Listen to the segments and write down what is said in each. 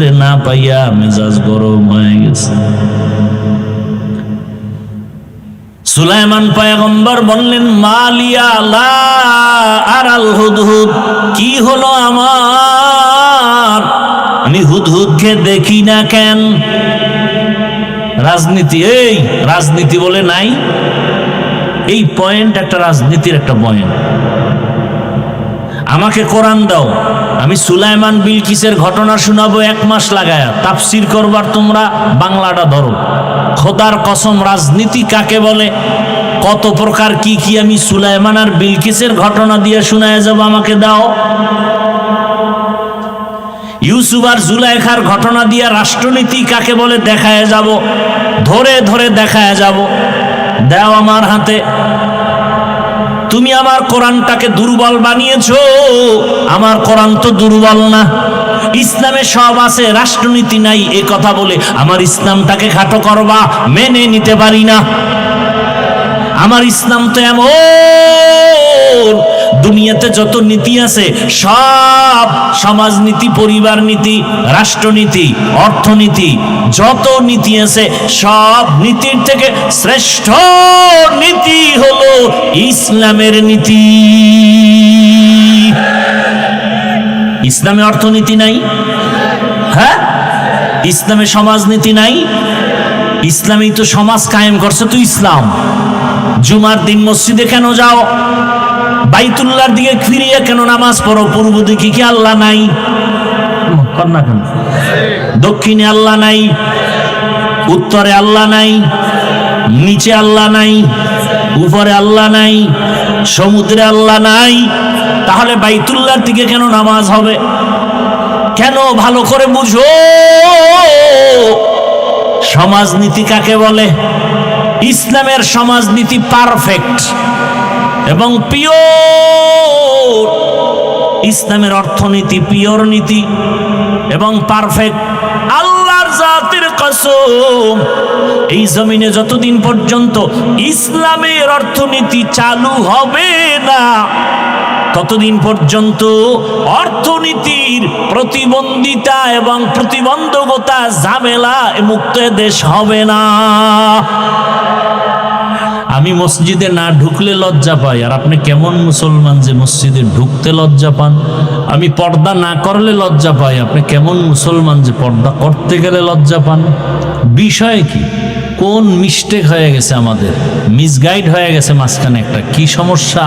হুজুরে না পাইয়া মেজাজ গরম হয়ে গেছে। সুলাইমান পয়গম্বর বললেন, মালিয়া লা আরাল হুদহুদ, কি হলো আমার, আমি হুদহুদকে দেখি না কেন? রাজনীতি, এই রাজনীতি বলে নাই, এই পয়েন্ট একটা রাজনীতির একটা পয়েন্ট। আমাকে কোরআন দাও, আমি সুলাইমান বিলকিসের ঘটনা শোনাবো 1 মাস লাগায়া, তাফসির করবার তোমরা বাংলাটা ধরো। খোদার কসম, রাজনীতি কাকে বলে, কত প্রকার কি কি আমি সুলাইমান আর বিলকিসের ঘটনা দিয়ে শোনায় যাব, আমাকে দাও। ইউসুফ আর জুলাইখার ঘটনা দিয়ে রাষ্ট্রনীতি কাকে বলে দেখায় যাব, ধরে ধরে দেখায় যাব। দাও আমার হাতে। তুমি আমার কোরআনটাকে দুর্বল বানিয়েছো, আমার কোরআন তো দুর্বল না। ইসলামে সব আছে, রাষ্ট্রনীতি নাই, এ কথা বলে আমার ইসলামটাকে খাটো করবা, মেনে নিতে পারি না। আমার ইসলাম তো এমন, দুনিয়াতে যত নীতি আছে সব, সমাজনীতি, পরিবার নীতি, রাষ্ট্রনীতি, অর্থনীতি, যত নীতি আছে সব নীতির থেকে শ্রেষ্ঠ নীতি হলো ইসলামের নীতি। ইসলামে অর্থনীতি নাই, হ্যাঁ, ইসলামে সমাজনীতি নাই। ইসলামই তো সমাজ কায়েম করছে তো ইসলাম। জুমার দিন মসজিদে কেন যাও? বাইতুল্লাহর দিকে ফিরিয়ে কেন নামাজ পড়ো? পূর্ব দিকে কি আল্লাহ নাই? না কেন? দক্ষিণে আল্লাহ নাই, উত্তরে আল্লাহ নাই, নিচে আল্লাহ নাই, উপরে আল্লাহ নাই, সমুদ্রে আল্লাহ নাই, তাহলে বাইতুল্লাহর দিকে কেন নামাজ হবে? কেন? ভালো করে বুঝো সমাজনীতি কাকে বলে। ইসলামের সমাজনীতি পারফেক্ট এবং পিওর। ইসলামের অর্থনীতি পিওর নীতি এবং পারফেক্ট। আল্লাহর জাতের কসম, এই জমিনে যতদিন পর্যন্ত ইসলামের অর্থনীতি চালু হবে না, ততদিন পর্যন্ত অর্থনীতির প্রতিবন্ধিতা এবং প্রতিবন্ধকতা, ঝামেলা মুক্ত দেশ হবে না। আমি মসজিদে না ঢুকলে লজ্জা পাই, আর আপনি কেমন মুসলমান যে মসজিদে ঢুকতে লজ্জা পান? আমি পর্দা না করলে লজ্জা পাই, আপনি কেমন মুসলমান যে পর্দা করতে গেলে লজ্জা পান? বিষয় কি? কোন মিস্টেক হয়ে গেছে আমাদের, মিসগাইড হয়ে গেছে মাঝখানে একটা? কি সমস্যা?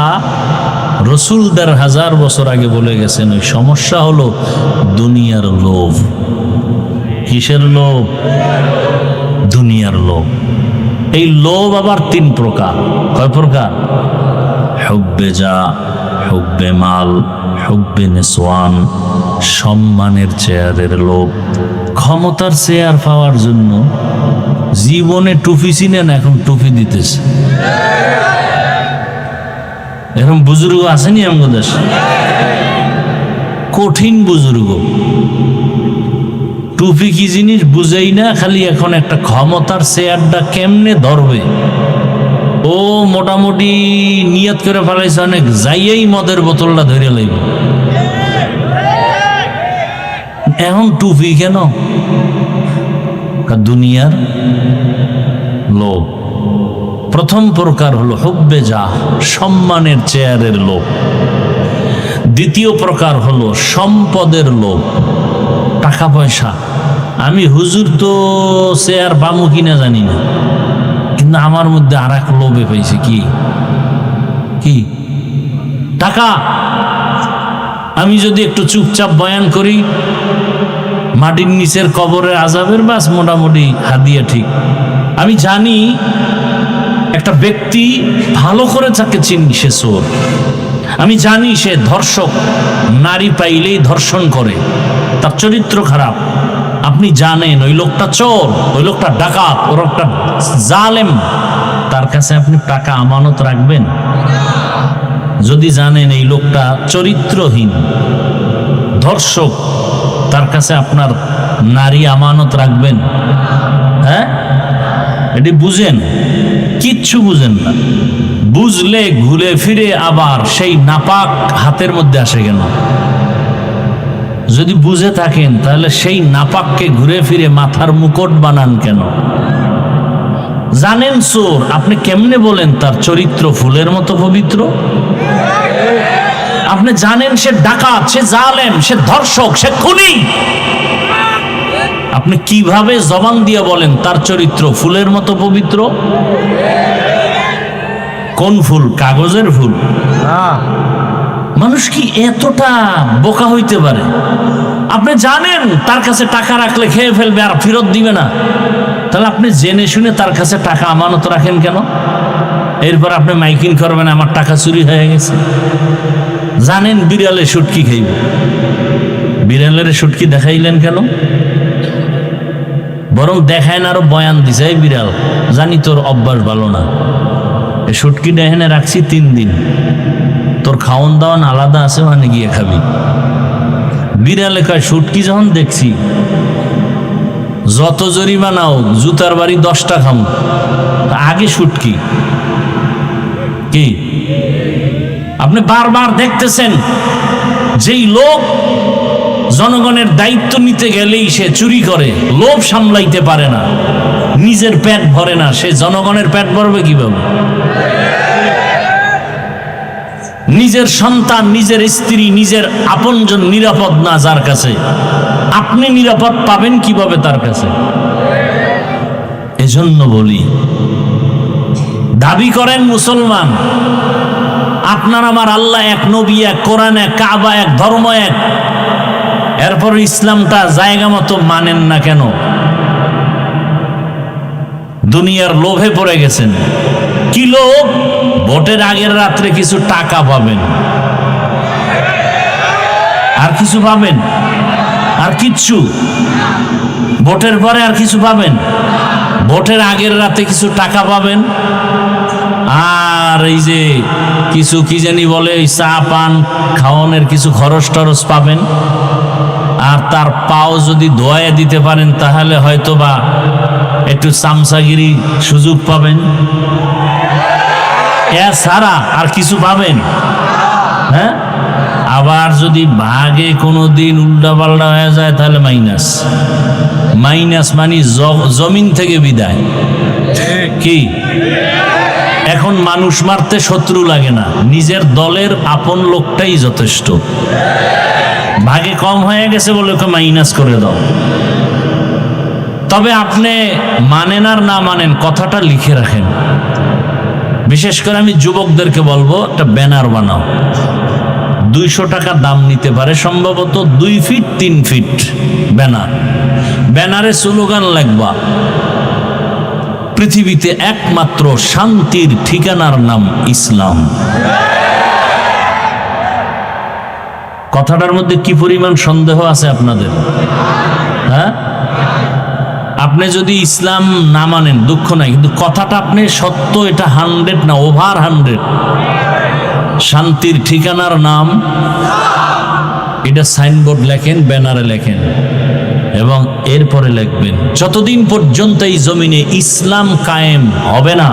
রসুল 1000 বছর আগে বলে গেছেন, ওই সমস্যা হলো দুনিয়ার লোভ। কিসের লোভ? দুনিয়ার লোভ। এই লোভ আবার 3 প্রকার। কয় প্রকার? হুব্বে যা, হুব্বে মাল, হুব্বে নিসওয়ান। সম্মানের চেয়ারের লোভ, ক্ষমতার চেয়ার পাওয়ার জন্য জীবনে টুপি চিনেন, এখন টুপি দিতেছে। এরকম বুজুর্গ আসেনি আমাদের দেশে? কঠিন বুজুর্গ, টুপি কি জিনিস বুঝেই না, খালি এখন একটা ক্ষমতার চেয়ারটা কেমনে ধরবে ও মোটামুটি নিয়ত করে ফেলাইছে, অনেক যাইয়েই মদের বোতলটা ধরে লইব। এখন টুপি কেন? দুনিয়ার লোভ। প্রথম প্রকার হলো হুব্বে যা, সম্মানের চেয়ারের লোভ। দ্বিতীয় প্রকার হলো সম্পদের লোভ, টাকা পয়সা। আমি হুজুর তো চেয়ার পামু কিনা জানি না, কিন্তু আমার মধ্যে আর এক লোভে পাইছে। কি? কি? টাকা। আমি যদি একটু চুপচাপ বয়ান করি, মাটির নিচের কবরের আযাবের বাস মোটামুটি হাদিয়া ঠিক। আমি জানি একটা ব্যক্তি ভালো করে যাকে চিনি সে চোর। আমি জানি সে ধর্ষক, নারী পাইলেই ধর্ষণ করে, তার চরিত্র খারাপ। আপনি জানেন ওই লোকটা চোর, ওই লোকটা ডাকাত, ওর একটা জালেম। তার কাছে আপনি টাকা আমানত রাখবেন? যদি জানেন এই লোকটা চরিত্রহীন, ধর্ষক, তার কাছে আপনার নারী আমানত রাখবেন? হ্যাঁ, এটি বুঝেন? কিচ্ছু বুঝেন না। বুঝলে ঘুরে ফিরে আবার সেই নাপাক হাতের মধ্যে আসে কেন? যদি বুঝে থাকেন তাহলে সেই নাপাককে ঘুরে ফিরে মাথার মুকুট বানান কেন? জানেন চোর, আপনি কেমনে বলেন তার চরিত্র ফুলের মতো পবিত্র? আপনি জানেন সে ডাকাত, সে জালেম, সে ধর্ষক, সে খুনি, আপনি কিভাবে জবান দিয়ে বলেন তার চরিত্র ফুলের মতো পবিত্র? কোন ফুল? কাগজের ফুল? মানুষ কি এতটা বোকা হইতে পারে? আপনি জানেন তার কাছে টাকা রাখলে খেয়ে ফেলবে আর ফেরত দিবে না, তাহলে আপনি জেনে শুনে তার কাছে টাকা আমানত রাখেন কেন? এরপর আপনি মাইকিং করবেন আমার টাকা চুরি হয়ে গেছে। জানেন বিড়ালে শুটকি খাইবে, বিড়ালের শুটকি দেখাইলেন কেন? বরং দেখায় না, আরো বয়ান দিছে, এই বিড়াল জানি তোর অভ্যাস ভালো না, এই শুটকি এখানে রাখছি 3 দিন, তোর খাওন দাওয়ান আলাদা আছে, মানে গিয়ে খাবি। বিড়ালে কয় শুটকি যখন দেখছি যত জরিমানাও জুতার বাড়ি 10টা খাম, আগে শুটকি কি? আপনি বারবার দেখতেছেন যেই লোক জনগণের দায়িত্ব নিতে গেলেই সে চুরি করে, লোভ সামলাইতে পারে না, নিজের পেট ভরে না, সে জনগণের পেট ভরবে কিভাবে? নিজের সন্তান, নিজের স্ত্রী, নিজের আপনজন নিরাপদ না যার কাছে, আপনি নিরাপদ পাবেন কিভাবে তার কাছে? এজন্য বলি, দাবি করেন মুসলমান, আপনার আমার আল্লাহ এক, নবী এক, কোরআন এক, কাবা এক, ধর্ম এক, এরপর ইসলামটা জায়গা মতো মানেন না কেন? দুনিয়ার লোভে পড়ে গেছেন। কি লোভ? ভোটের আগের রাত্রে কিছু টাকা পাবেন, আর কিছু পাবেন? আর কিচ্ছু? ভোটের পরে আর কিছু পাবেন? ভোটের আগের রাতে কিছু টাকা পাবেন, আর এই যে কিছু কি জানি বলে চা পান খাওয়ানোর কিছু খরচ টরচ পাবেন, আর তার পাও যদি ধোয়া দিতে পারেন তাহলে হয়তো বা একটু চামচাগিরি সুযোগ পাবেন। এছাড়া আর কিছু পাবেন? হ্যাঁ, আবার যদি ভাগে কোনো দিন উল্টা পাল্টা হয়ে যায় তাহলে মাইনাস। মাইনাস মানে জমিন থেকে বিদায়। কি? এখন মানুষ মারতে শত্রু লাগে না, নিজের দলের আপন লোকটাই যথেষ্ট। ভাগে কম হয়ে গেছে বলে ওকে মাইনাস করে দাও। তবে আপনি মানেন আর না মানেন, কথাটা লিখে রাখেন। বিশেষ করে আমি যুবকদেরকে বলবো, একটা ব্যানার বানাও, 200 টাকা দাম নিতে পারে, সম্ভবত 2 ফিট 3 ফিট ব্যানার। ব্যানারে স্লোগান লিখবা, পৃথিবীতে একমাত্র শান্তির ঠিকানার নাম ইসলাম। কথাটার মধ্যে কি পরিমাণ সন্দেহ আছে আপনাদের? হ্যাঁ, আপনি যদি ইসলাম না মানেন দুঃখ নাই, কিন্তু কথাটা আপনি সত্য, এটা 100 না, ওভার 100। শান্তির ঠিকানার নাম, এটা সাইনবোর্ড লেখেন, ব্যানারে লেখেন, এবং এরপরে লিখবেন, যতদিন পর্যন্ত এই জমিনে ইসলাম কায়েম হবে না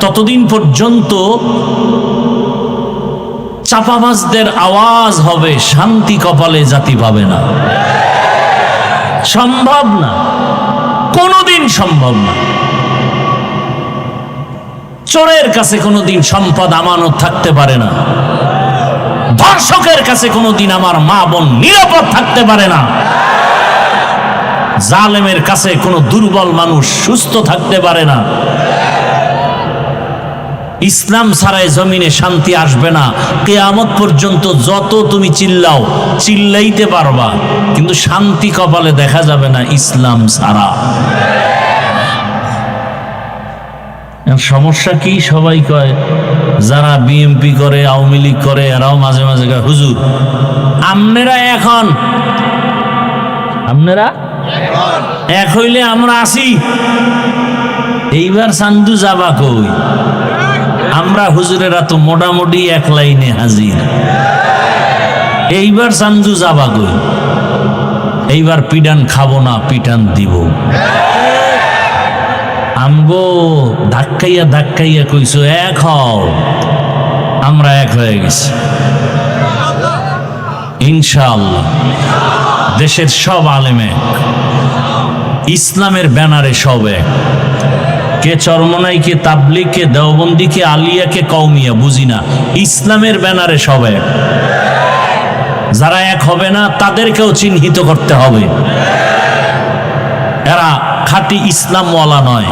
ততদিন পর্যন্ত চাপাবাজদের আওয়াজ হবে, শান্তি কপালে জাতি পাবে না। সম্ভব না, কোনোদিন সম্ভব না। চোরের কাছে কোনোদিন সম্পদ আমানত থাকতে পারে না, ধর্ষকের কাছে কোনোদিন আমার মা বোন নিরাপদ থাকতে পারে না, জালেমের কাছে কোনো দুর্বল মানুষ সুস্থ থাকতে পারে না। ইসলাম ছাড়াই জমিনে শান্তি আসবে না। কিয়ামত পর্যন্ত যত তুমি চিল্লাও, চিল্লাইতে পারবা, কিন্তু শান্তি কপালে দেখা যাবে না ইসলাম ছাড়া। সমস্যা কি? সবাই কয়, যারা বিএমপি করে, আওয়ামী লীগ করে, এরাও মাঝে মাঝে কয়, হুজুর আপনারা এখন, আপনারা এক হইলে আমরা আসি, এইবার চান্দু যাবা কই? আমরা হুজুরেরা তো মোটামুটি এক লাইনে হাজির, এইবার চান্দু যাবা কই? এইবার পিডান খাবো না, পিটান দিব। আমগো ধাক্কাইয়া ধাক্কাইয়া কইছো এক হও, আমরা এক হয়ে গেছি। ইনশাআল্লাহ দেশের সব আলেমে ইসলামের ব্যানারে সব এক। কে চরমনাই, কে তাবলিগ, কে দেওবন্দি, কে আলিয়া, কে কওমিয়া বুঝি না, ইসলামের ব্যানারে সব এক। যারা এক হবে না তাদেরকেও চিহ্নিত করতে হবে, এরা খাঁটি ইসলামওয়ালা নয়,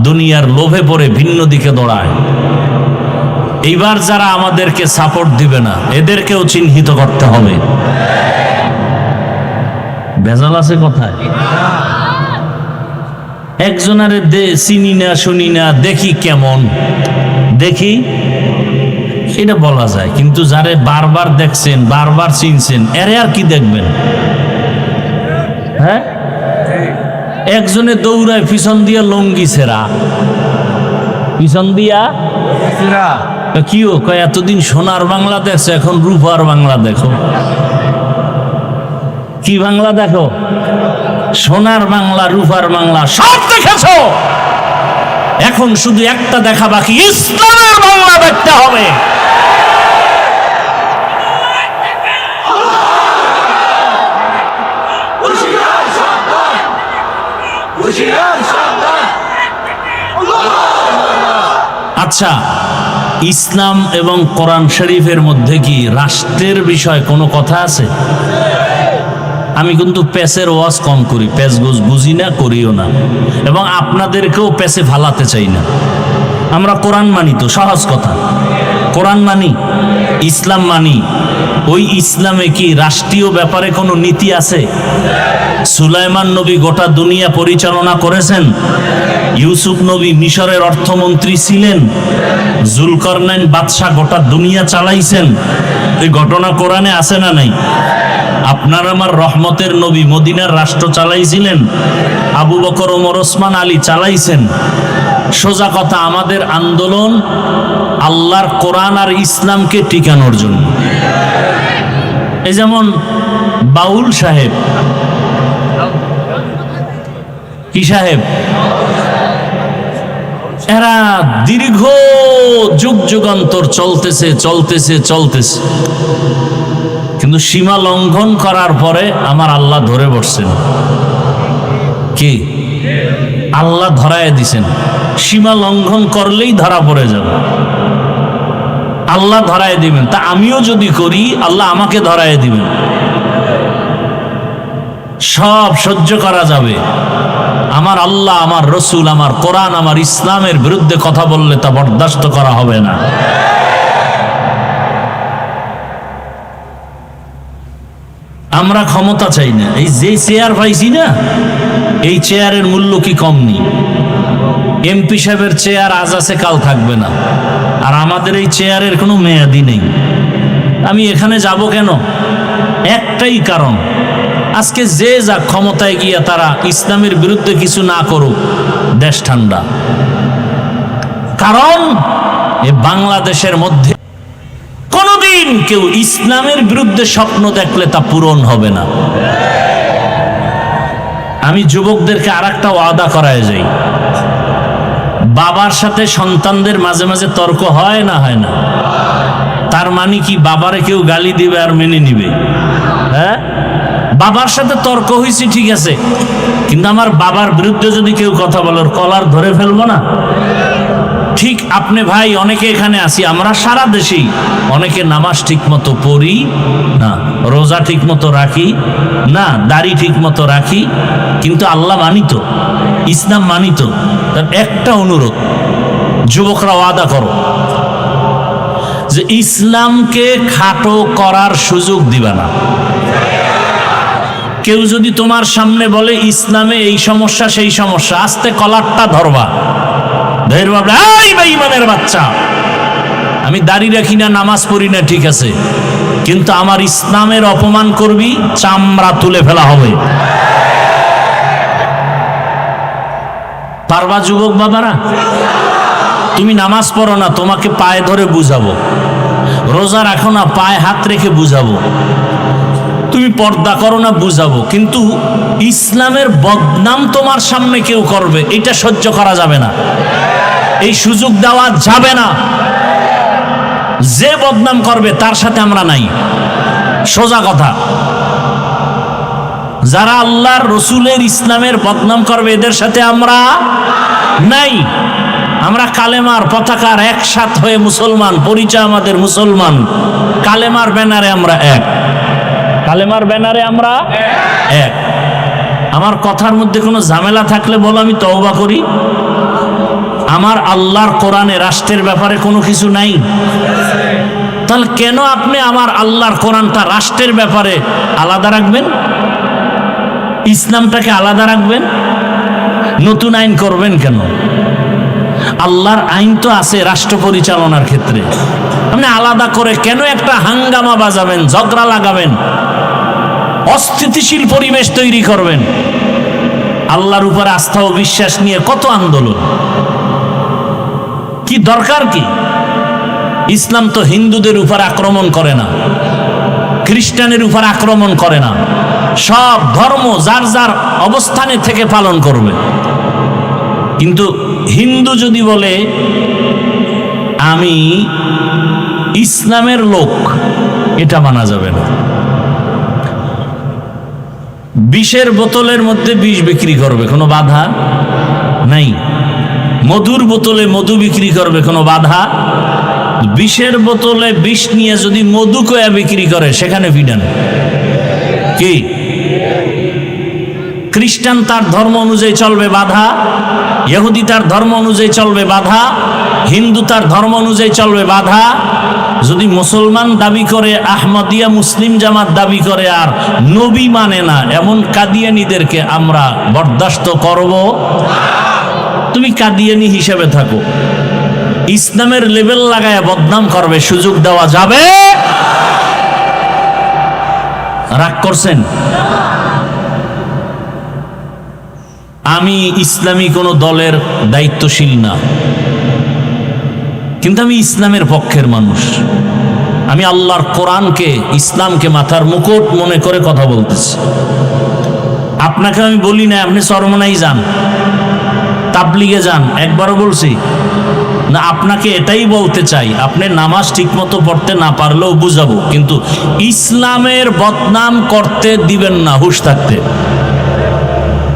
দুনিয়ার লোভে পড়ে ভিন্ন দিকে দৌড়ায়। এইবার যারা আমাদেরকে সাপোর্ট দিবে না এদেরকেও চিহ্নিত করতে হবে। ভেজাল আছে কথায়? একজনারে চিনি না, শুনি না, দেখি কেমন, দেখি এটা বলা যায়, কিন্তু যারে বারবার দেখছেন, বারবার চিনছেন, এরে আর কি দেখবেন? হ্যাঁ, একজনে দৌড়ায় পিছন দিয়া লঙ্গি ছেঁড়া, পিছন দিয়া কিও কয় এতদিন সোনার বাংলা দেখছো, এখন রূপার বাংলা দেখো। কি বাংলা দেখো? সোনার বাংলা, রূপার বাংলা সব দেখেছো, এখন শুধু একটা দেখা বাকি, ইসলামের বাংলা দেখতে হবে। আচ্ছা, ইসলাম এবং কোরআন শরীফের মধ্যে কি রাষ্ট্রের বিষয় কোনো কথা আছে? আমি কিন্তু প্যাসের ওয়াজ কম করি, প্যাস গোজ বুঝি না, করিও না, এবং আপনাদেরকেও প্যাসে ফালাতে চাই না। আমরা কোরআন মানি, তো সহজ কথা, কোরআন মানি, ইসলাম মানি। ওই ইসলামে কি রাষ্ট্রীয় ব্যাপারে কোনো নীতি আছে? সুলাইমান নবী গোটা দুনিয়া পরিচালনা করেছেন, ইউসুফ নবী মিশরের অর্থমন্ত্রী ছিলেন, জুলকারনাইন বাদশাহ গোটা দুনিয়া চালাইছেন। এই ঘটনা কোরআনে আছে না নাই? আপনার আমার রহমতের নবী মদিনার রাষ্ট্র চালাইছিলেন, আবু বকর, ওমর, ওসমান, আলী চালাইছেন। সোজা কথা, আমাদের আন্দোলন আল্লাহর কোরআন আর ইসলামকে টিকানোর জন্য। এই যেমন বাউল সাহেব, কি সাহেব, এরা দীর্ঘ যুগ যুগান্তর চলতেছে চলতেছে চলতেছে, কিন্তু সীমা লঙ্ঘন করার পরে আমার আল্লাহ ধরে বসছেন। কি? আল্লাহ ধরায় দিছেন, সীমা লঙ্ঘন করলেই ধরা পড়ে যাবে, আল্লাহ ধরায় দিবেন। তা আমিও যদি করি আল্লাহ আমাকে ধরায় দিবেন, সব সহ্য করা যাবে। আমার আল্লাহ, আমার রসুল, আমার কোরআন, আমার ইসলামের বিরুদ্ধে কথা বললে তা বরদাস্ত করা হবে না। আমরা ক্ষমতা চাই না, এই যে চেয়ার পাইছি না, এই চেয়ারের মূল্য কি কম নেই? এমপি সাহেবের চেয়ার আজ আছে কাল থাকবে না, আর আমাদের এই চেয়ারের কোনো মেয়াদি নেই। আমি এখানে যাব কেন? একটাই কারণ, আজকে যে যা ক্ষমতায় গিয়া তারা ইসলামের বিরুদ্ধে কিছু না করুক, দেশ ঠান্ডা। কারণ এ বাংলাদেশের মধ্যে কোনোদিন কেউ ইসলামের বিরুদ্ধে স্বপ্ন দেখলে তা পূরণ হবে না। আমি যুবকদেরকে আর একটা ওয়াদা করায় যাই, বাবার সাথে সন্তানদের মাঝে মাঝে তর্ক হয় না? হয় না? তার মানে কি বাবারে কেউ গালি দিবে আর মেনে নিবে? হ্যাঁ, বাবার সাথে তর্ক হয়েছে ঠিক আছে, কিন্তু আমার বাবার বিরুদ্ধে যদি কেউ কথা বলে কলার ধরে ফেলবো না? ঠিক আপনি ভাই, অনেকে এখানে আসি, আমরা সারা দেশেই অনেকে নামাজ ঠিক মতো পড়ি না, রোজা ঠিক মতো রাখি না, দাড়ি ঠিক মতো রাখি, কিন্তু আল্লাহ মানিত, ইসলাম মানিত। তার একটা অনুরোধ, যুবকরা ওয়াদা করো যে ইসলামকে খাটো করার সুযোগ দিবা না। কেউ যদি তোমার সামনে বলে ইসলামে এই সমস্যা সেই সমস্যা, আস্তে কলারটা ধরবা, এই বেঈমানের বাচ্চা, আমি দাড়ি রাখি না, নামাজ পড়ি না, ঠিক আছে, কিন্তু আমার ইসলামের অপমান করবি, চামড়া তুলে ফেলা হবে। পারবা যুবক বাবারা? তুমি নামাজ পড়ো না, তোমাকে পায়ে ধরে বুঝাবো, রোজা রাখো না, পায়ে হাত রেখে বুঝাবো, তুমি পর্দা করো না, বুঝাবো, কিন্তু ইসলামের বদনাম তোমার সামনে কেউ করবে, এটা সহ্য করা যাবে না, এই সুযোগ দেওয়া যাবে না। যে বদনাম করবে তার সাথে আমরা নাই, সোজা কথা। যারা আল্লাহর রসুলের ইসলামের বদনাম করবে এদের সাথে আমরা নাই। আমরা কালেমার পতাকার একসাথ হয়ে মুসলমান, পরিচয় আমাদের মুসলমান, কালেমার ব্যানারে আমরা এক, কালেমার ব্যানারে আমরা এক। আমার কথার মধ্যে কোনো ঝামেলা থাকলে বলো, আমি তওবা করি। আমার আল্লাহর কোরআনে রাষ্ট্রের ব্যাপারে কোনো কিছু নাই, তাহলে কেন আপনি আমার আল্লাহর কোরআনটা রাষ্ট্রের ব্যাপারে আলাদা রাখবেন, ইসলামটাকে আলাদা রাখবেন, নতুন আইন করবেন কেন? আল্লাহর আইন তো আছে রাষ্ট্র পরিচালনার ক্ষেত্রে, আপনি আলাদা করে কেন একটা হাঙ্গামা বাজাবেন, ঝগড়া লাগাবেন, অস্থিতিশীল পরিবেশ তৈরি করবেন? আল্লাহর উপর আস্থা ও বিশ্বাস নিয়ে কত আন্দোলন, কি দরকার কি? ইসলাম তো হিন্দুদের উপর আক্রমণ করে না, খ্রিস্টানের উপর আক্রমণ করে না, সব ধর্ম যার যার অবস্থানে থেকে পালন করবে। কিন্তু হিন্দু যদি বলে আমি ইসলামের লোক, এটা মানা যাবে না। বিষের বোতলের মধ্যে বিষ বিক্রি করবে, কোনো বাধা নাই। মধুর বোতলে মধু বিক্রি করবে, কোনো বাধা। বিষের বোতলে বিষ নিয়ে যদি মধু কয়া বিক্রি করে, সেখানে বিধান কি? খ্রিস্টান তার ধর্ম অনুযায়ী চলবে, বাধা। ইহুদি তার ধর্ম অনুযায়ী চলবে, বাধা। হিন্দু তার ধর্ম অনুযায়ী চলবে, বাধা। যদি মুসলমান দাবি করে, আহমদিয়া মুসলিম জামাত দাবি করে, আর নবী মানে না, এমন কাদিয়ানীদেরকে আমরা বরদাস্ত করব? তুমি কাদিয়ানী হিসেবে থাকো, ইসলামের লেভেল লাগায় বদনাম করবে, সুযোগ দেওয়া যাবে? রাগ করছেন? আমি ইসলামী কোন দলের দায়িত্বশীল না, কিন্তু আমি ইসলামের পক্ষের মানুষ। আমি আল্লাহর কোরআনকে, ইসলামকে মাথার মুকুট মনে করে কথা বলতেছি। আপনাকে আমি বলি না আপনি চরমনাই যান, তাবলিগে যান, একবারও বলছি না। আপনাকে এটাই বলতে চাই, আপনি নামাজ ঠিকমতো পড়তে না পারলেও বুঝাবো, কিন্তু ইসলামের বদনাম করতে দিবেন না, হুঁশ থাকতে।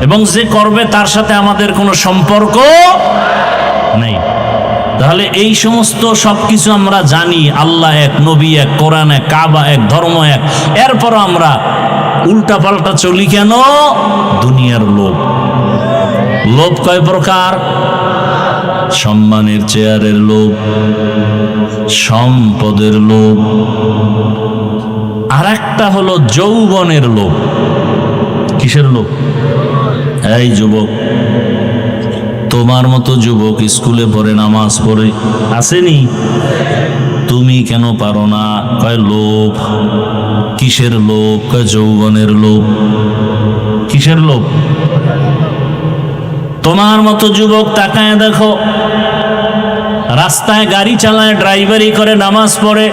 এবং যে করবে তার সাথে আমাদের কোনো সম্পর্ক নেই। তাহলে এই সমস্ত সবকিছু আমরা জানি, আল্লাহ এক, নবী এক, কোরআন এক, কাবা এক, ধর্ম এক, এরপর আমরা উল্টা পাল্টা চলি কেন? দুনিয়ার লোভ। লোভ কয় প্রকার? সম্মানের চেয়ারের লোভ, সম্পদের লোভ, আর একটা হলো যৌবনের লোভ। কিসের লোভ? এই যুবক, তোমার মতো যুবক স্কুলে পড়ে, নামাজ পড়ে, আসেনি? তুমি কেন পারো না? কয় লোভ। কিসের লোভ? কয় যৌবনের লোভ। কিসের লোভ? তোমার মতো যুবক তাকায় দেখো, রাস্তায় গাড়ি চালায়, ড্রাইভারি করে, নামাজ পড়ে,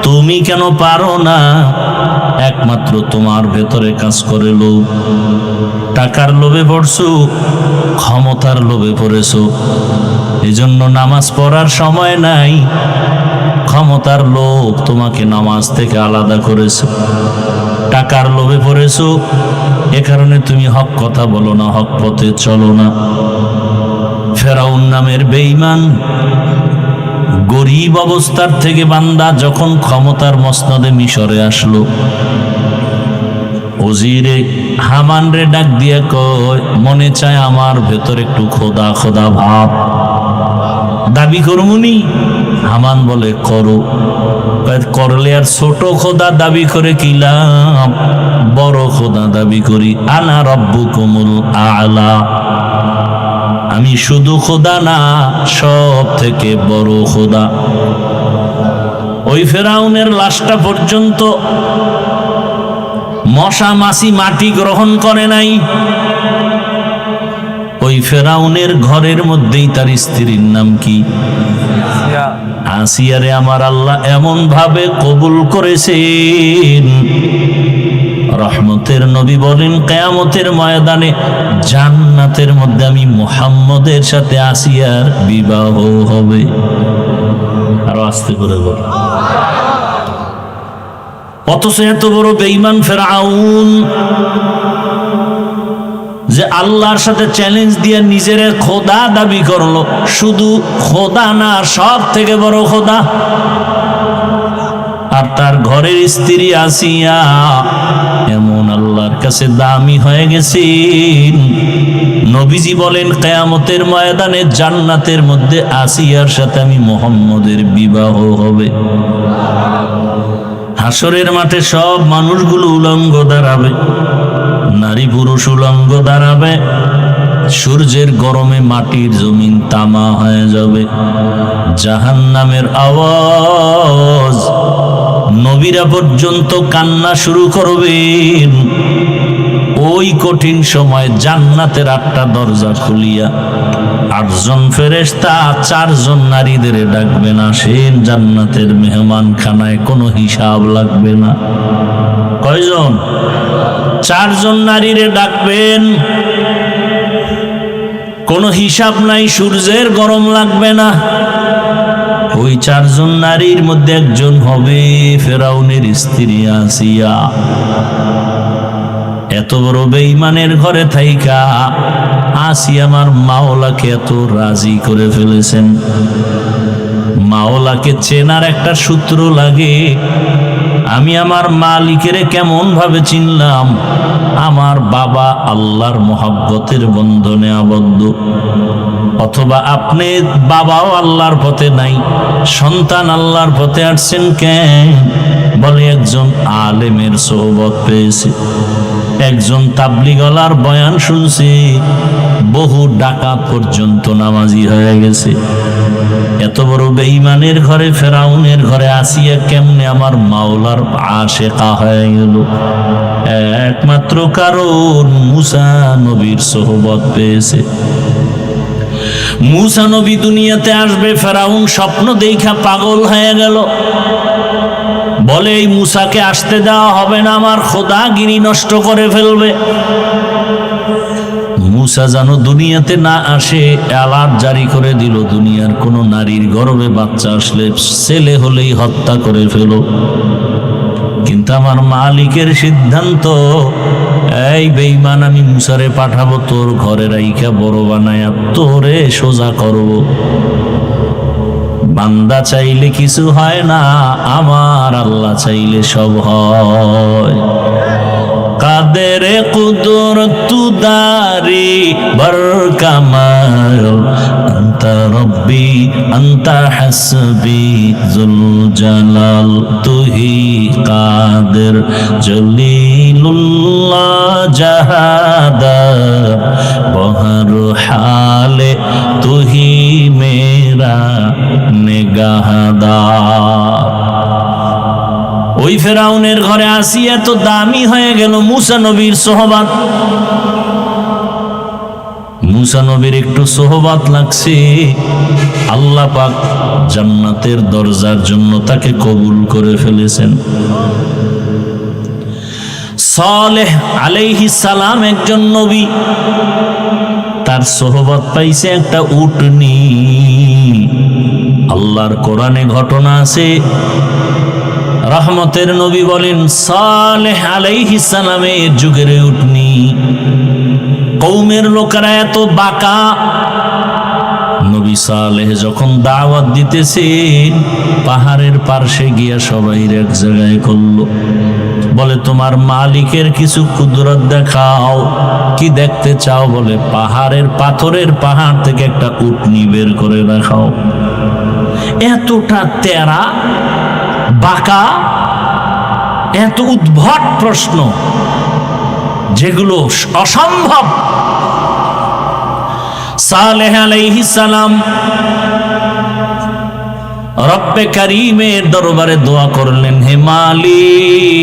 তুমি কেন পারো না? একমাত্র তোমার ভেতরে কাজ করে লোভ। টাকার লোভে পড়ছো, ক্ষমতার লোভে পড়েছো, এজন্য নামাজ পড়ার সময় নাই। ক্ষমতার লোভ তোমাকে নামাজ থেকে আলাদা করেছে। টাকার লোভে পড়েছো, এ কারণে তুমি হক কথা বলো না, হক পথে চলো না। ফেরাউন নামের বেঈমান গরিব অবস্থার থেকে বান্দা যখন ক্ষমতার মসনদে মিশরে আসলো, ওজিরে হামান রে ডাক দিয়ে কয়, মনে চায় আমার ভেতর একটু খোদা খোদা ভাব, দাবি করমুনি? হামান বলে করো। করলে আর ছোট খোদা দাবি করে কি লাভ? বড় খোদা দাবি করি, আনা রব্বুকুমুল আলা। আমি শুধু খোদা না, সব থেকে বড় খোদা। ওই ফেরাউনের লাশটা পর্যন্ত মশা মাছি মাটি গ্রহণ করে নাই। ওই ফেরাউনের ঘরের মধ্যেই তার স্ত্রীর নাম কি? আসিয়ারে আমার আল্লাহ এমন ভাবে কবুল করেছেন, রহমতের নবী বলেন কিয়ামতের ময়দানে জান্নাতের মধ্যে আমি মুহাম্মদের সাথে আসিয়ার বিবাহ হবে। আরো আস্তে করে বল। অথচ এত বড় বেঈমান ফেরাউন যে আল্লাহর সাথে চ্যালেঞ্জ দিয়ে নিজের খোদা দাবি করলো, শুধু খোদা না, সব থেকে বড় খোদা। আর তার ঘরের স্ত্রী আসিয়া এমন আল্লাহর কাছে দামি হয়ে গেছেন, নবীজি বলেন কিয়ামতের ময়দানে জান্নাতের মধ্যে আসিয়ার সাথে আমি মুহাম্মদের বিবাহ হবে। হাসরের মাঠে সব মানুষগুলো উলঙ্গ দাঁড়াবে, নারী পুরুষ উলঙ্গ দাঁড়াবে। সূর্যের গরমে মাটির জমিন তামা হয়ে যাবে। জাহান্নামের আওয়াজ, নবীরা পর্যন্ত কান্না শুরু করবেন। ওই কঠিন সময় জান্নাতের 8টা দরজা খুলিয়া 8 জন ফেরেশতা 4 জন নারীদের ডাকবেন, আসেন জান্নাতের মেহমান খানায়, কোনো হিসাব লাগবে না। কয়জন? 4 জন নারীরে ডাকবেন, কোনো হিসাব নাই, সূর্যের গরম লাগবে না। ওই 4 জন নারীর মধ্যে একজন হবে ফেরাউনের স্ত্রী আসিয়া। এত বড় বেঈমানের ঘরে থাইকা আসিয়া আমার মাওলাকে এত রাজি করে ফেলেছেন। মাওলাকে চেনার একটা সূত্র লাগে। আমি আমার মালিকের কেমন ভাবে চিনলাম? আমার বাবা আল্লাহর মহব্বতের বন্ধনে আবদ্ধ, অথবা আপনি বাবাও আল্লাহর পথে নাই, সন্তান আল্লাহর পথে আসছেন কেন? বলে একজন আলেমের সোহবত পেয়েছে, একজন তাবলীগওয়ালার বয়ান শুনছে, বহু ডাকাত পর্যন্ত নামাজি হয়ে গেছে। এত বড় বেঈমানের ঘরে, ফেরাউনের ঘরে আসিয়া কেমনে আমার মাওলার আশেকা হয়ে গেল? একমাত্র কারণ মুসা নবীর সোহবত পেয়েছে। মুসা নবী দুনিয়াতে আসবে, ফেরাউন স্বপ্ন দেখা পাগল হয়ে গেল। বলে এই মুসাকে আসতে দেওয়া হবে না, আমার খোদাগিরি নষ্ট করে ফেলবে। মুসা যেন দুনিয়াতে না আসে অ্যালার্ট জারি করে দিল, দুনিয়ার কোন নারীর গর্ভে বাচ্চা আসলে, ছেলে হলেই হত্যা করে ফেল। কিন্তু আমার মালিকের সিদ্ধান্ত, এই বেঈমান আমি মুসারে পাঠাবো তোর ঘরে রাইখা বড় বানায়া তোরে সোজা করব। বান্দা চাইলে কিছু হয় না, আমার আল্লাহ চাইলে সব হয়। কাদের কুদরত দারি বর কামাল, আনতা রব্বি আনতা হাসবি যুল জালাল, তুহি কাদের জলিলুল্লাহ জাহাদা, বহর হালে তুহি মেরা নিগাহদার। ওই ফেরাউনের ঘরে আসিয়া তো দামি হয়ে গেল মুসা নবীর সোহবত। মুসা নবীর একটু সোহবত লাগছে, আল্লাহ পাক জান্নাতের দরজার জন্য তাকে কবুল করে ফেলেছেন। সালেহ আলাইহিস সালাম একজন নবী, তার সোহবত পাইছে একটা উটনি। আল্লাহর কোরআনে ঘটনা আছে, রহমতের নবী বলেন সালেহ আলাইহিস সালামের যুগের উটনি। কওমের লোকেরা এত বাঁকা, নবী সালেহ যখন দাওয়াত দিতেছেন পাহাড়ের পার্শ্বে গিয়া সবাই এক জায়গায় করলো, বলে তোমার মালিকের কিছু কুদরত দেখাও। কি দেখতে চাও? বলে পাহাড়ের পাথরের পাহাড় থেকে একটা উটনি বের করে দেখাও। এতটা তেরা বাঁকা, এত উদ্ভট প্রশ্ন যেগুলো অসম্ভব। সালেহ আলাইহিস সালাম রব্বে কারীমের দরবারে দোয়া করলেন, হে মালিক,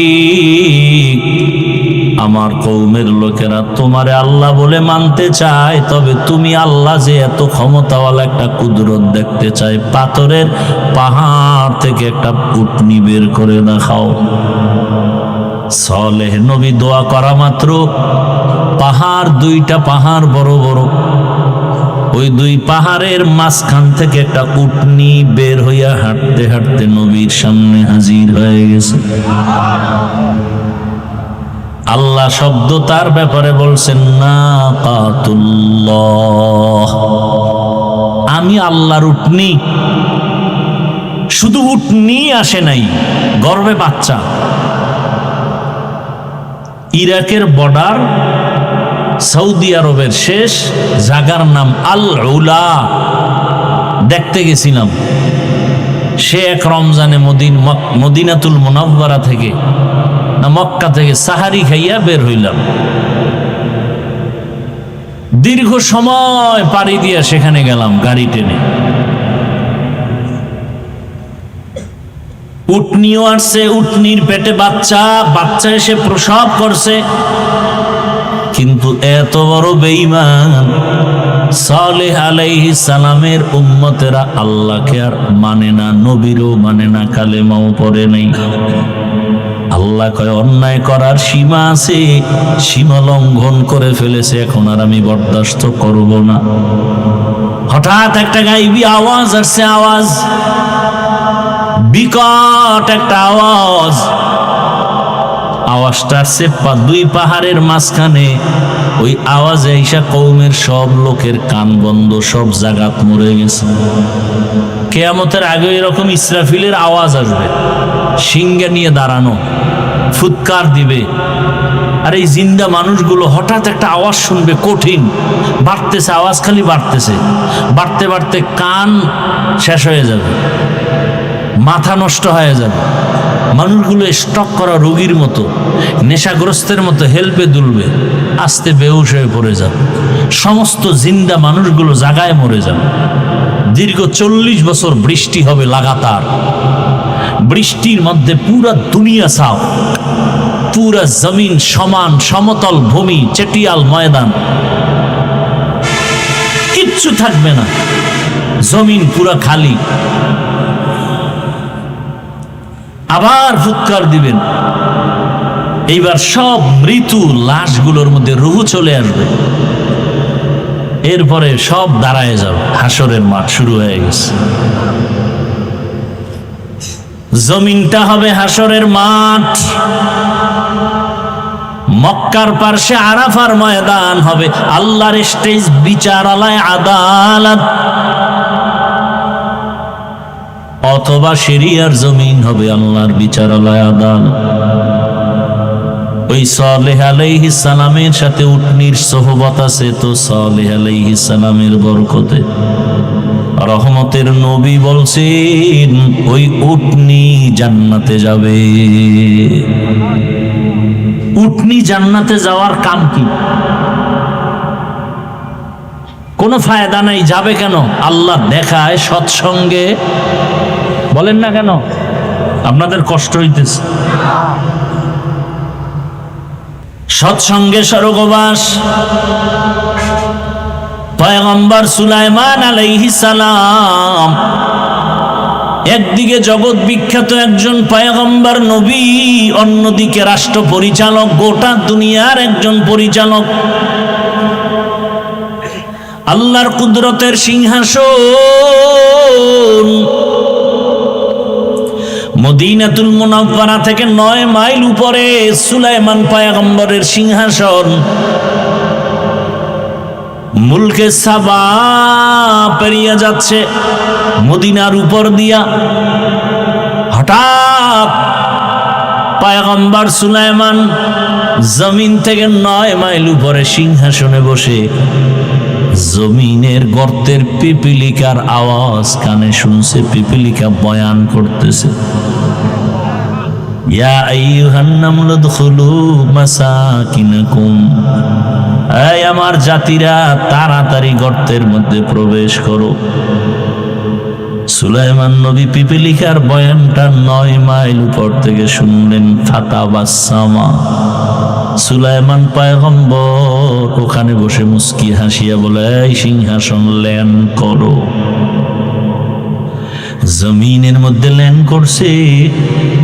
আমার কওমের লোকেরা তোমারে আল্লাহ বলে মানতে চায়, তবে তুমি আল্লাহ যে এত ক্ষমতাওয়ালা একটা কুদরত দেখতে চায়, পাথরের পাহাড় থেকে একটা উটনি বের করে দেখাও। সালেহ নবী দোয়া করা মাত্র পাহাড়, 2টা পাহাড় বড় বড়, ওই দুই পাহাড়ের মাঝখান থেকে একটা উটনি বের হইয়া হাঁটতে হাঁটতে নবীর সামনে হাজির হয়ে গেছে। আল্লাহ শব্দ তার ব্যাপারে বলছেন নাকাতুল্লাহ, আমি আল্লাহর উটনি। শুধু উটনি আসে নাই, গর্ভে বাচ্চা। ইরাকের বর্ডার, সৌদি আরবের শেষ জায়গার নাম আল উলা, দেখতে গেছিলাম। সে এক রমজানে মদিনাতুল মুনাওয়ারা থেকে না মক্কা থেকে সাহারি খাইয়া বের হইলাম। দীর্ঘ সময় পাড়ি দিয়া সেখানে গেলাম গাড়ি টেনে। উটনিও আসছে, উটনির পেটে বাচ্চা, বাচ্চা এসে প্রসব করছে। কিন্তু এত বড় বেঈমান সালেহ আলাইহিস সালামের উম্মতেরা আল্লাহকে আর মানে না, নবীরও মানে না, কালেমাও পড়ে নাই। আল্লাহ কয় অন্যায় করার সীমা আছে, সীমা লঙ্ঘন করে ফেলেছে, এখন আর আমি বরদাস্ত করব না। হঠাৎ একটা গাইবি আওয়াজ আসছে, আওয়াজ বিকট একটা আওয়াজ। আওয়াজটা আসছে দুই পাহাড়ের মাঝখানে। ওই আওয়াজে ঈশা কওমের সব লোকের কান বন্ধ, সব জাগাত মরে গেছে। কিয়ামতের আগে এরকম ইসরাফিলের আওয়াজ আসবে, সিংহে নিয়ে দাঁড়ানো, ফুৎকার দিবে। আর এই জিন্দা মানুষগুলো হঠাৎ একটা আওয়াজ শুনবে, কঠিন বাড়তেছে, আওয়াজ খালি বাড়তেছে, বাড়তে বাড়তে কান শেষ হয়ে যাবে, মাথা নষ্ট হয়ে যাবে। মানুষগুলো স্টক করা রোগীর মতো, নেশাগ্রস্তের মতো হেলপে দুলবে, আস্তে বেহুশ হয়ে পড়ে যাবে। সমস্ত জিন্দা মানুষগুলো জাগায় মরে যাবে। দীর্ঘ 40 বছর বৃষ্টি হবে লাগাতার। বৃষ্টির মধ্যে পুরা দুনিয়া সাফ, পুরা জমিন সমান, সমতল ভূমি, চেটিয়াল ময়দান, কিচ্ছু থাকবে না, জমিন পুরা খালি। আবার ফুৎকার দিবেন, এইবার সব মৃত্যু লাশগুলোর মধ্যে রুহ চলে আসবে। এরপরে সব দাঁড়ায় যাবে, হাসরের মাঠ শুরু হয়ে গেছে। জমিনটা হবে হাসরের মাঠ। মক্কার পার্শ্বে আরাফার ময়দান হবে, আল্লাহর স্টেজ, বিচারালয়, আদালত। অথবা সিরিয়ার জমিন হবে আল্লাহর বিচারালয়, আদালত। ওই সালেহ আলাইহিস সালামের সাথে উটনির সোহবত আছে, তো সালেহ আলাইহিস সালামের বরকতে রহমতের নবী বলছেন ওই উটনি জান্নাতে যাবে। উটনি জান্নাতে যাওয়ার কাম কি? কোনো ফায়দা নাই। যাবে কেন? আল্লাহ দেখায় সৎসঙ্গে। বলেন না কেন? আপনাদের কষ্ট হইতেছে। সৎসঙ্গে স্বর্গবাস। পয়গম্বর সুলাইমান আলাইহিস সালাম একদিকে জগৎ বিখ্যাত একজন পয়গম্বর নবী, অন্যদিকে রাষ্ট্র পরিচালক, গোটা দুনিয়ার একজন পরিচালক। আল্লাহর কুদরতের সিংহাসন মদিনাতুল মুনাওয়ারা থেকে 9 মাইল উপরে সুলাইমান পয়গম্বরের সিংহাসন। মুলকে সাবা পেরিয়ে যাচ্ছে মদিনার উপর দিয়া। হঠাৎ পয়গম্বর সুলাইমান জমিন থেকে 9 মাইল উপরে সিংহাসনে বসে জমিনের গর্তের পিপিলিকার আওয়াজ কানে শুনছে। পিপিলিকা বয়ান করতেছে, ইয়া আইয়ুহান নামলু দুখুলু মাসাকিনাকুম, এই আমার জাতিরা তাড়াতাড়ি গর্তের মধ্যে প্রবেশ করো। সুলাইমান নবী পিপিলিকার বয়ানটা 9 মাইল উপর থেকে শুনলেন। ফাতাবাসসামা, সুলাইমান পয়গম্বর ওখানে বসে মুস্কি হাসিয়া বলে, এই সিংহাসন ল্যান্ড করো। জমিনের মধ্যে ল্যান্ড করছে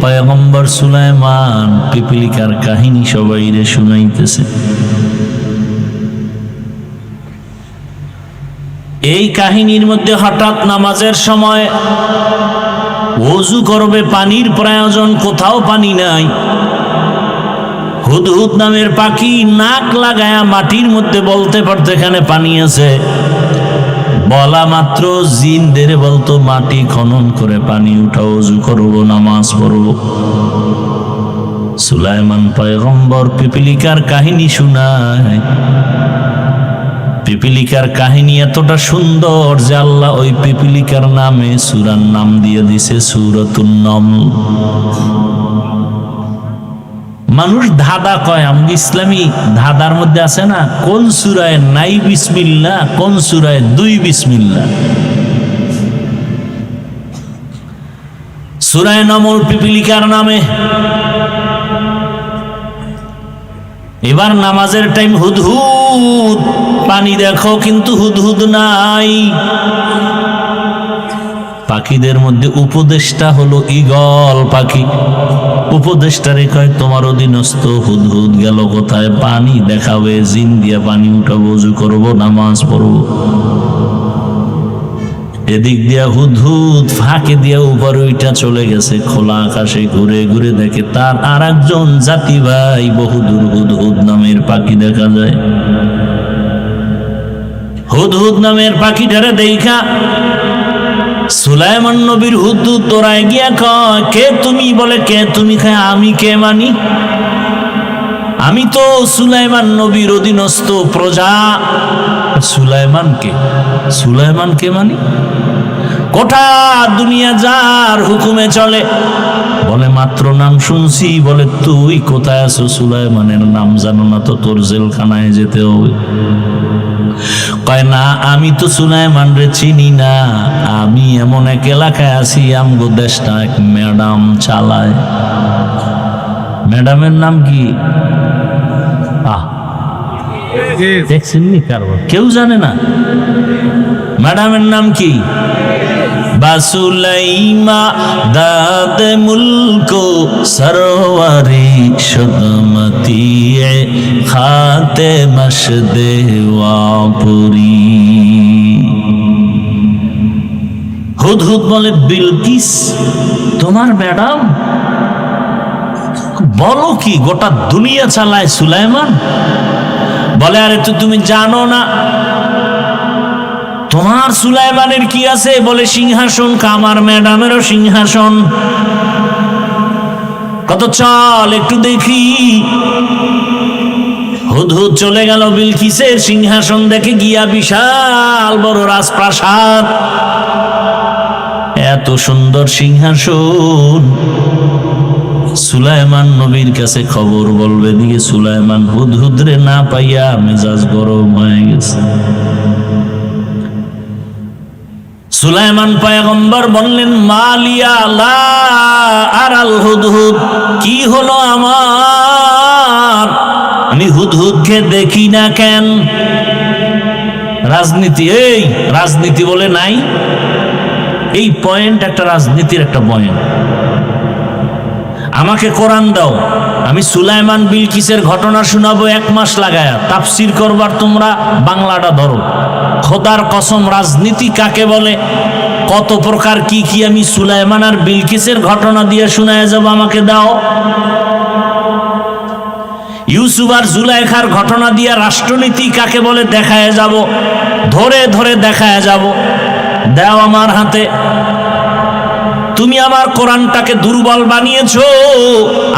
পয়গম্বর সুলাইমান। পিপিলিকার কাহিনী সবাইরে শুনাইতেছে। এই কাহিনীর মধ্যে হঠাৎ নামাজের সময় ওযু করবে, পানির প্রয়োজন, কোথাও পানি নাই। হুদহুদ নামের পাখি নাক লাগায়া মাটির মধ্যে বলতে পারতো এখানে পানি আছে। বলা মাত্র জিনদের বলতো মাটি খনন করে পানি উঠাও, ওযু করবো, নামাজ পড়বো। সুলাইমান পয়গম্বর পিপিলিকার কাহিনী শোনায়। পিপিলিকার কাহিনী এতটা সুন্দর যে আল্লাহ ওই পিপিলিকার নামে সূরার নাম দিয়ে দিছে সূরাতুন নমল। মানুষ ধাঁধা কয়, আমাকে ইসলামী ধাঁধার মধ্যে আছে না, কোন সূরায় নাই বিসমিল্লাহ, কোন সূরায় 2 বিসমিল্লাহ। সূরায়ে নমল পিপিলিকার নামে। এবার নামাজের টাইম, হুদহুদ পানি দেখো, কিন্তু হুদহুদ নাই। পাখিদের মধ্যে উপদেষ্টা হলো ঈগল পাখি। উপদেষ্টারে কয় তোমার অধীনস্থ হুদহুদ গেল কোথায়? পানি দেখাবে, জিন দিয়ে পানি উঠাবো, ওযু করবো, নামাজ পড়বো। এদিক দিয়া হুদহুদ ফাঁকে দিয়া উপরে ওইটা চলে গেছে, খোলা আকাশে ঘুরে ঘুরে দেখে তার আর একজন জাতি ভাই বহুদূর হুদহুদ নামের পাখি দেখা যায়। হুদহুদ নামের পাখিটারে দেখা সুলাইমান নবীর হুদহুদ দৌড়ায় গিয়া কয়, কে তুমি? বলে কে তুমি? খায় আমি কে মানি? আমি তো সুলাইমান নবীর অধীনস্থ প্রজা। সুলাইমানকে সুলাইমানকে মানি? গোটা দুনিয়া যার হুকুমে চলে। বলে মাত্র নাম শুনছি। বলে তুই কোথায় আছো? সুলাইমানের নাম জানো না তো? তোর জেলখানায় যেতে হবে। কয় না, আমি তো সুলাইমান রে চিনি না। আমি এমন এক এলাকায় আছি, আমগো দেশটা এক ম্যাডাম চালায়। ম্যাডামের নাম কি? দেখছেন নি? কারবার কেউ জানে না ম্যাডামের নাম কি? বাসুলাইমা দাদ মুলকো সরওয়ারি শুদমতি খাতে মশদে ওয়াপুরি। হুদহুদ বলে, বিলকিস তোমার ম্যাডাম? বলো কি, গোটা দুনিয়া চালায় সুলাইমান? বলে আরে তো তুমি জানো না তোমার সুলাইমানের কি আছে? বলে সিংহাসন, আমার ম্যাডামেরও সিংহাসন। কত চল একটু দেখি। হুদহুদ চলে গেল বিলকিসের সিংহাসন দেখে গিয়া, বিশাল বড় রাজপ্রাসাদ, এত সুন্দর সিংহাসন। সুলাইমান নবীর কাছে খবর বলবে দিকে সুলাইমান হুদহুদ রে না পাইয়া মেজাজ গরম হয়ে গেছে। সুলাইমান পয়গম্বর বললেন, মালিয়া লা আরাল হুদহুদ, কি হলো আমার, আমি হুদহুদকে দেখি না কেন? রাজনীতি, এই রাজনীতি বলে নাই, এই পয়েন্ট একটা রাজনীতির একটা পয়েন্ট। আমাকে কোরআন দাও, আমি সুলাইমান বিলকিসের ঘটনা শোনাবো 1 মাস লাগায়া, তাফসির করবার তোমরা বাংলাটা ধরো। খোদার কসম, রাজনীতি কাকে বলে, কত প্রকার কি কি আমি সুলাইমান আর বিলকিসের ঘটনা দিয়ে শোনায় যাব, আমাকে দাও। ইউসুফ আর জুলাইখার ঘটনা দিয়ে রাষ্ট্রনীতি কাকে বলে দেখায় যাব, ধরে ধরে দেখায় যাব। দাও আমার হাতে। তুমি আমার কোরআনটাকে দুর্বল বানিয়েছো,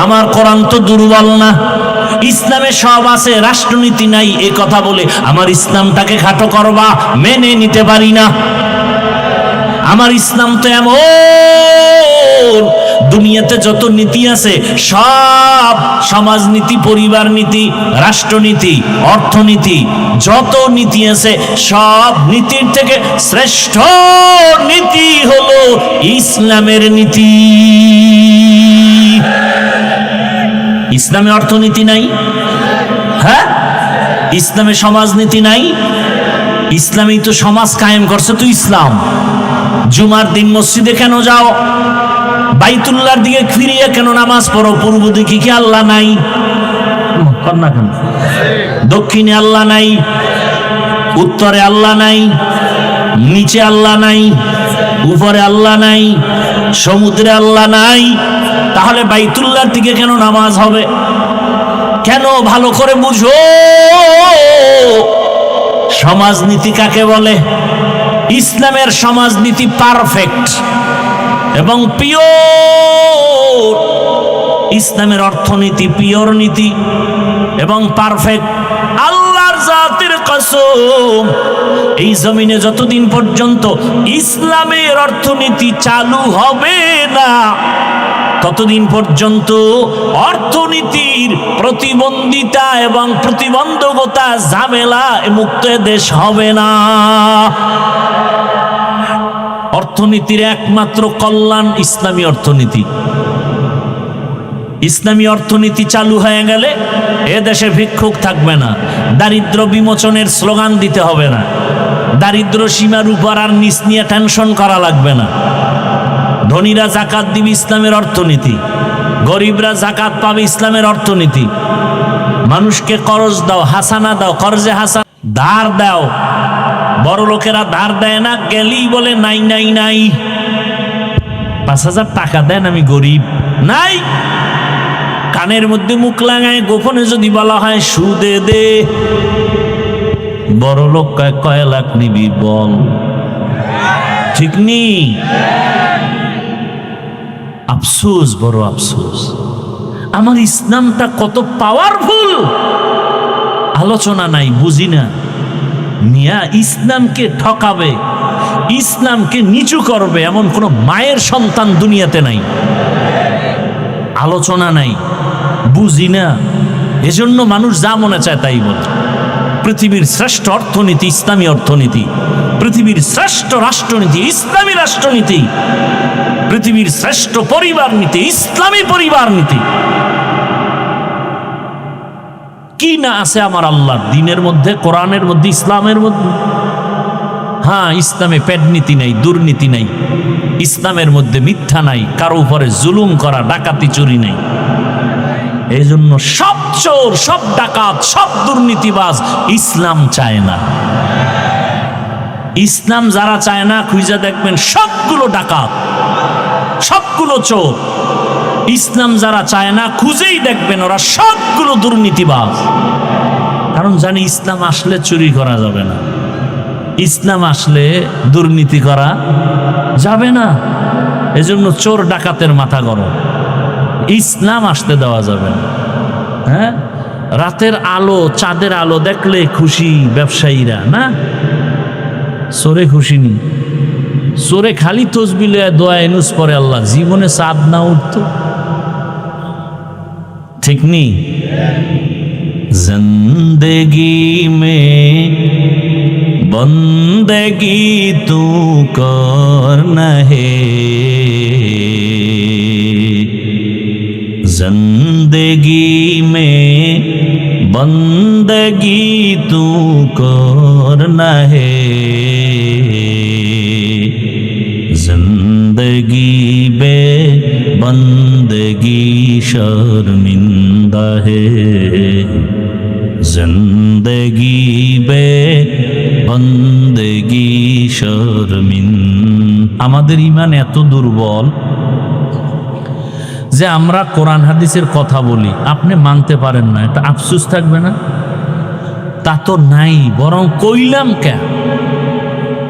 আমার কোরআন তো দুর্বল না। ইসলামে সব আছে, রাষ্ট্রনীতি নাই, এ কথা বলে আমার ইসলামটাকে খাটো করবা, মেনে নিতে পারি না। আমার ইসলাম তো এমন, দুনিয়াতে যত নীতি আছে সব, সমাজনীতি, পরিবার নীতি, রাষ্ট্রনীতি, অর্থনীতি, যত নীতি আছে সব নীতির থেকে শ্রেষ্ঠ নীতি হলো ইসলামের নীতি। ইসলামে অর্থনীতি নাই, হ্যাঁ, ইসলামে সমাজনীতি নাই। ইসলামী তো সমাজ কায়েম করছে তো ইসলাম। জুমার দিন মসজিদে কেন যাও? বাইতুল্লাহর দিকে ফিরিয়ে কেন নামাজ পড়ো? পূর্ব দিকে কি আল্লাহ নাই? কেন দক্ষিণে আল্লাহ নাই? উত্তরে আল্লাহ নাই? নিচে আল্লাহ নাই, উপরে আল্লাহ নাই, সমুদ্রে আল্লাহ নাই, তাহলে বাইতুল্লাহর দিকে কেন নামাজ হবে? কেন? ভালো করে বুঝো সমাজনীতি কাকে বলে। ইসলামের সমাজনীতি পারফেক্ট এবং পিওর। ইসলামের অর্থনীতি পিওর নীতি এবং পারফেক্ট। আল্লাহর জাতের কসম, এই জমিনে যতদিন পর্যন্ত ইসলামের অর্থনীতি চালু হবে না, ততদিন পর্যন্ত অর্থনীতির প্রতিবন্ধিতা এবং প্রতিবন্ধকতা ঝামেলা মুক্ত দেশ হবে না। অর্থনীতির একমাত্র কল্যাণ ইসলামী অর্থনীতি। ইসলামী অর্থনীতি চালু হয়ে গেলে এ দেশে ভিক্ষুক থাকবে না, দারিদ্র বিমোচনের স্লোগান দিতে হবে না, দারিদ্র সীমার উপর আর নিচ নিয়ে টেনশন করা লাগবে না। ধনীরা জাকাত দিবে ইসলামের অর্থনীতি, গরিবরা জাকাত পাবে ইসলামের অর্থনীতি। মানুষকে কর্জ দাও, হাসানা দাও, কর্জে হাসান, ধার দাও। বড় লোকেরা ধার দেয় না, গেলেই বলে নাই নাই নাই। 5,000 টাকা দেন, আমি গরিব, নাই। কানের মধ্যে মুখ লাগায় গোপনে যদি বলা হয় সুদে দে, বড় লোক কয় লাখ নিবি বল, ঠিক নি? আফসোস, বড় আফসোস। আমার ইসলামটা কত পাওয়ারফুল, আলোচনা নাই, বুঝি না। মিয়া, ইসলামকে ঠকাবে, ইসলামকে নিচু করবে এমন কোন মায়ের সন্তান দুনিয়াতে নাই। আলোচনা নাই, বুঝি না, এজন্য মানুষ যা মনে চায় তাই বলে। পৃথিবীর শ্রেষ্ঠ অর্থনীতি ইসলামী অর্থনীতি, পৃথিবীর শ্রেষ্ঠ রাষ্ট্রনীতি ইসলামী রাষ্ট্রনীতি, পৃথিবীর শ্রেষ্ঠ পরিবার নীতি ইসলামী পরিবার নীতি। কি না আছে আমার আল্লাহর দ্বীনের মধ্যে, কোরআনের মধ্যে, ইসলামের মধ্যে। হ্যাঁ, ইসলামে পেট নীতি নাই, দুর্নীতি নাই, ইসলামের মধ্যে মিথ্যা নাই, কারো উপরে জুলুম করা, ডাকাতি চুরি নাই। এই জন্য সব চোর, সব ডাকাত, সব দুর্নীতিবাজ ইসলাম চায় না। ইসলাম যারা চায় না, খুঁজে দেখবেন সবগুলো ডাকাত, সবগুলো চোর। ইসলাম যারা চায় না, খুঁজেই দেখবেন ওরা সবগুলো দুর্নীতিবাজ। কারণ জানি ইসলাম আসলে চুরি করা যাবে না, ইসলাম আসলে দুর্নীতি করা যাবে না। এজন্য চোর ডাকাতের মাথা গরম, ইসলাম আসতে দেওয়া যাবে না। হ্যাঁ, রাতের আলো, চাঁদের আলো দেখলে খুশি ব্যবসায়ীরা, না চোরে খুশি নি। চোরে খালি তসবিহ দোয়া এনুস পরে আল্লাহ, জীবনে চাঁদ না উঠত, ঠিক নি? জিন্দেগি মে বন্দেগি তু করনা হে, जिंदगी में बंदगी तू करना है, जिंदगी बे बंदगी शर्मिंदा है, जिंदगी बे बंदगी शर्मिंदा। আমাদের ঈমান এত দুর্বল যে আমরা কোরআন হাদিসের কথা বলি, আপনি মানতে পারেন না, এটা আফসোস থাকবে না? তা তো নাই, বরং কইলাম কে,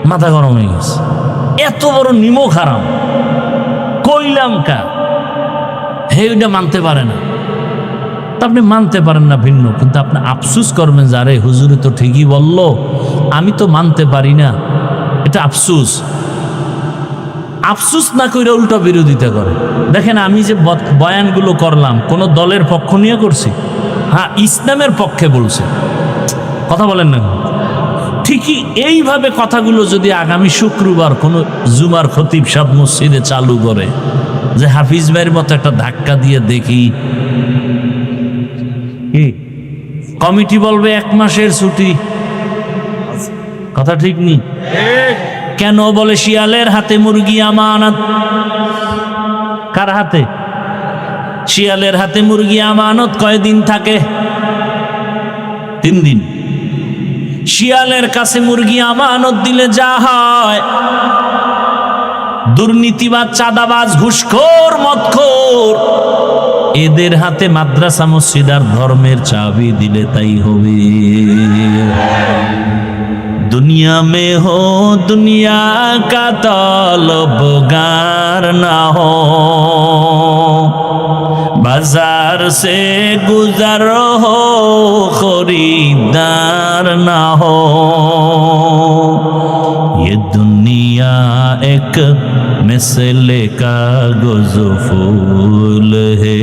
মাথা গরম হয়ে গেছে। এত বড় নিমক হারাম, কইলাম কে, হে ওইটা মানতে পারে না। তা আপনি মানতে পারেন না ভিন্ন, কিন্তু আপনি আফসোস করবেন যে আরে হুজুরে তো ঠিকই বললো, আমি তো মানতে পারি না। এটা আফসোস। আফসোস না করে উল্টো বিরোধিতা করে। দেখেন, আমি যে বয়ানগুলো করলাম কোন দলের পক্ষ নিয়ে করছি? হ্যাঁ, ইসলামের পক্ষে বলছে। কথা বলেন না? ঠিকই এইভাবে কথাগুলো যদি আগামী শুক্রবার কোন জুমার খতিব সাহেব মসজিদে চালু করে, যে হাফিজ ভাইয়ের মতো একটা ধাক্কা দিয়ে দেখি, কমিটি বলবে 1 মাসের ছুটি। কথা ঠিক নি? কেন বলে শিয়ালের হাতে মুরগি আমানত। কার হাতে? শিয়ালের হাতে মুরগি আমানত কয়দিন থাকে? 3 দিন। শিয়ালের কাছে মুরগি আমানত দিলে যা হয়, দুর্নীতিবাজ, চাঁদাবাজ, ঘুষখোর, মদখোর, এদের হাতে মাদ্রাসা, মসজিদ আর ধর্মের চাবি দিলে তাই হবে। दुनिया में हो दुनिया का तलबगार ना हो, बाजार से गुजर हो खरीदार ना हो, ये दुनिया एक मिसले कागज फूल है,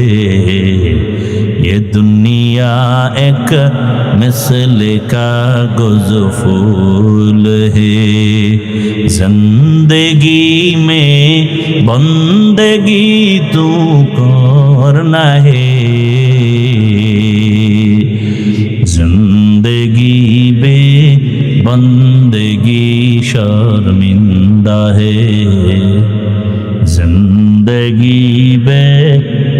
ये दुनिया एक मिसले कागज फूल है, जिंदगी में बंदगी तू करना है, जिंदगी में बंदगी शर्मिंदा है, जिंदगी में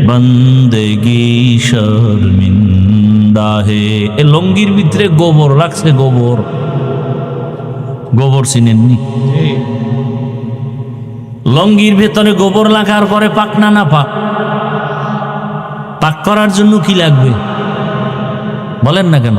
बंदगी शर्मिंदा है। ए लंगिर भितरे गोबर राखছে, गोबर, गोबर চিনেননি? লঙ্গির ভেতরে গোবর লাগার পরে পাক না না পাক? পাক করার জন্য কি লাগবে বলেন না কেন?